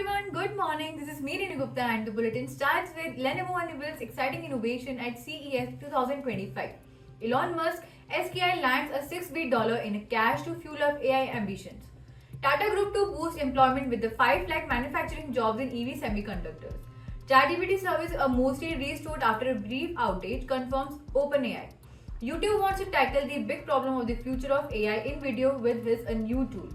everyone, good morning. This is me, Renu Gupta, and the bulletin starts with Lenovo unveils exciting innovation at CES 2025. Elon Musk, SKI lands a $6 billion in cash to fuel up AI ambitions. Tata Group to boost employment with the 5 lakh manufacturing jobs in EV semiconductors. ChatGPT service are mostly restored after a brief outage, confirms OpenAI. YouTube wants to tackle the big problem of the future of AI in video with his a new tool.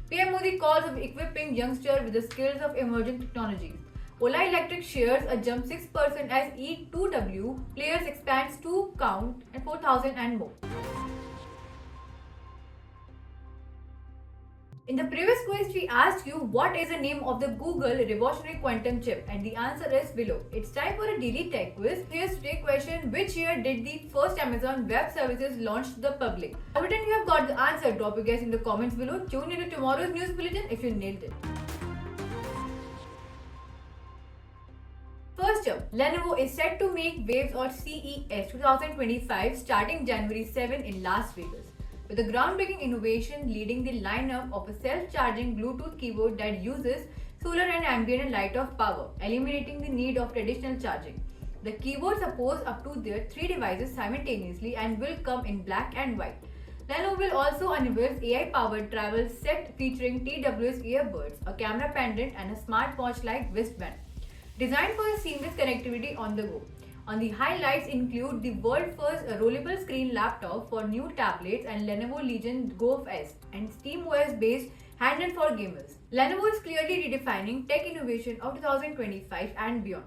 PM Modi calls of equipping youngsters with the skills of emerging technologies. Ola Electric shares a jump 6% as E2W players expands to count and 4,000 and more. In the previous quiz, we asked you what is the name of the Google revolutionary quantum chip, and the answer is below. It's time for a daily tech quiz. Here's today's question: which year did the first Amazon Web Services launch to the public? I pretend you have got the answer. Drop your guess in the comments below. Tune in to tomorrow's news bulletin if you nailed it. First up, Lenovo is set to make waves at CES 2025 starting January 7 in Las Vegas, with a groundbreaking innovation leading the lineup of a self-charging Bluetooth keyboard that uses solar and ambient light of power, eliminating the need of traditional charging. The keyboard supports up to their 3 devices simultaneously and will come in black and white. Lenovo will also unveil AI-powered travel set featuring TWS earbuds, a camera pendant, and a smartwatch-like wristband, designed for a seamless connectivity on the go. On the highlights include the world first rollable screen laptop for new tablets and Lenovo Legion Go S and SteamOS based handheld for gamers. Lenovo is clearly redefining tech innovation of 2025 and beyond.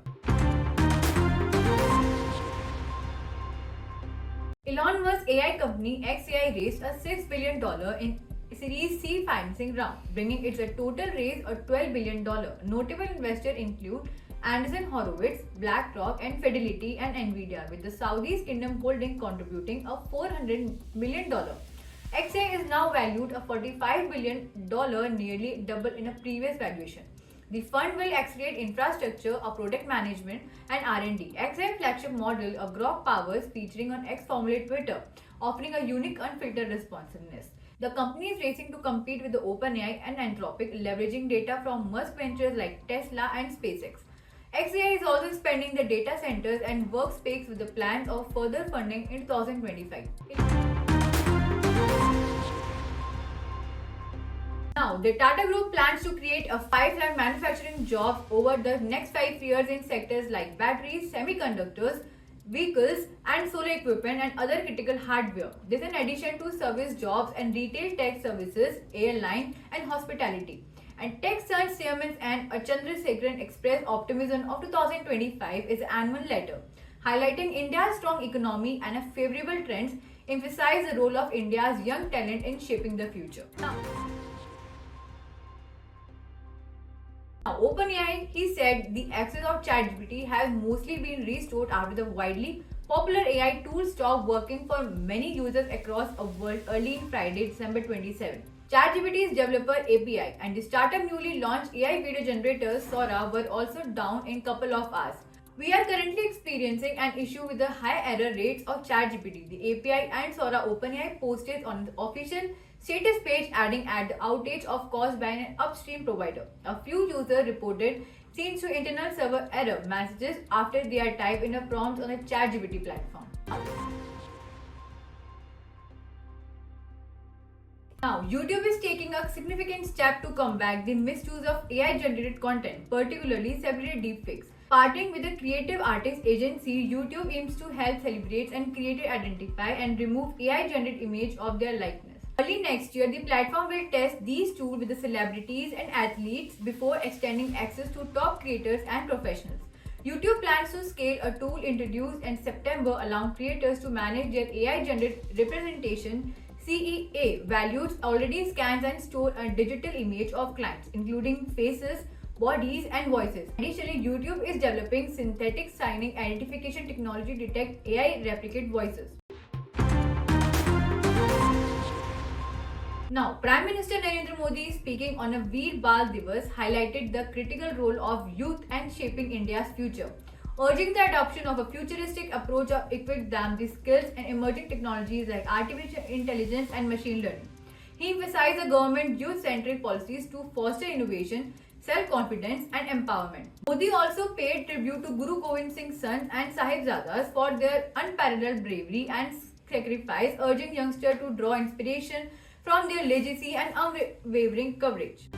Elon Musk's AI company XAI raised a $6 billion in Series C financing round, bringing its total raise to $12 billion. Notable investors include Andreessen Horowitz, BlackRock, and Fidelity and Nvidia, with the Saudi Kingdom holding contributing a $400 million. XAI is now valued at $45 billion, nearly double in a previous valuation. The fund will accelerate infrastructure, product management, and R&D. XAI flagship model, a Grok powers, featuring on X formerly Twitter, offering a unique unfiltered responsiveness. The company is racing to compete with the OpenAI and Anthropic, leveraging data from Musk ventures like Tesla and SpaceX. XAI is also expanding the data centers and workspace with the plans of further funding in 2025. Now, the Tata Group plans to create a 5 lakh manufacturing jobs over the next 5 years in sectors like batteries, semiconductors, vehicles, and solar equipment and other critical hardware. This in addition to service jobs and retail tech services, airline, and hospitality. And TechSun's chairman and Chandrasekaran expressed optimism of 2025 is an annual letter, highlighting India's strong economy and a favorable trends, emphasize the role of India's young talent in shaping the future. Now, OpenAI, he said the access of ChatGPT has mostly been restored after the widely popular AI tool stopped working for many users across the world early in Friday, December 27. ChatGPT's developer API and the startup newly launched AI video generator Sora were also down in a couple of hours. We are currently experiencing an issue with the high error rates of ChatGPT. The API and Sora OpenAI posted on the official status page adding at the outage of caused by an upstream provider. A few users reported scenes to internal server error messages after they are typed in a prompt on the ChatGPT platform. Now, YouTube is taking a significant step to combat the misuse of AI-generated content, particularly celebrity deepfakes. Partnering with the creative artist agency, YouTube aims to help celebrities and creators identify and remove AI-generated image of their likeness. Early next year, the platform will test these tools with the celebrities and athletes before extending access to top creators and professionals. YouTube plans to scale a tool introduced in September, allowing creators to manage their AI-generated representation. CEA values already scans and store a digital image of clients, including faces, bodies, and voices. Additionally, YouTube is developing synthetic signing identification technology to detect AI replicate voices. Now, Prime Minister Narendra Modi, speaking on a Veer Bal Divas, highlighted the critical role of youth and shaping India's future, urging the adoption of a futuristic approach of equip them the skills and emerging technologies like artificial intelligence and machine learning. He emphasized the government's youth-centric policies to foster innovation, self-confidence and empowerment. Modi also paid tribute to Guru Gobind Singh's sons and Sahibzadas for their unparalleled bravery and sacrifice, urging youngsters to draw inspiration from their legacy and unwavering courage.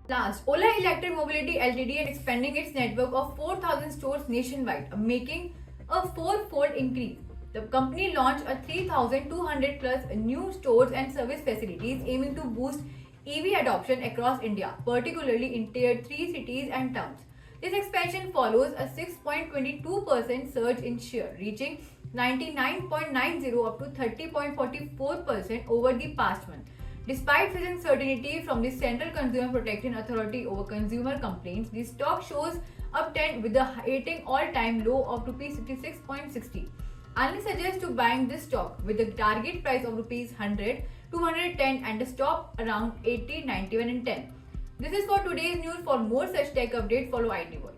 Last, Ola Electric Mobility Ltd is expanding its network of 4,000 stores nationwide, making a four-fold increase. The company launched a 3,200 plus new stores and service facilities aiming to boost EV adoption across India, particularly in Tier 3 cities and towns. This expansion follows a 6.22% surge in share, reaching 99.90 up to 30.44% over the past month. Despite such uncertainty from the Central Consumer Protection Authority over consumer complaints, the stock shows uptrend with a hitting all-time low of Rs 56.60. Analysts suggest to buying this stock with a target price of Rs 100, 210 and a stop around 80, 91 and 10. This is for today's news. For more such tech updates, follow IT Voice.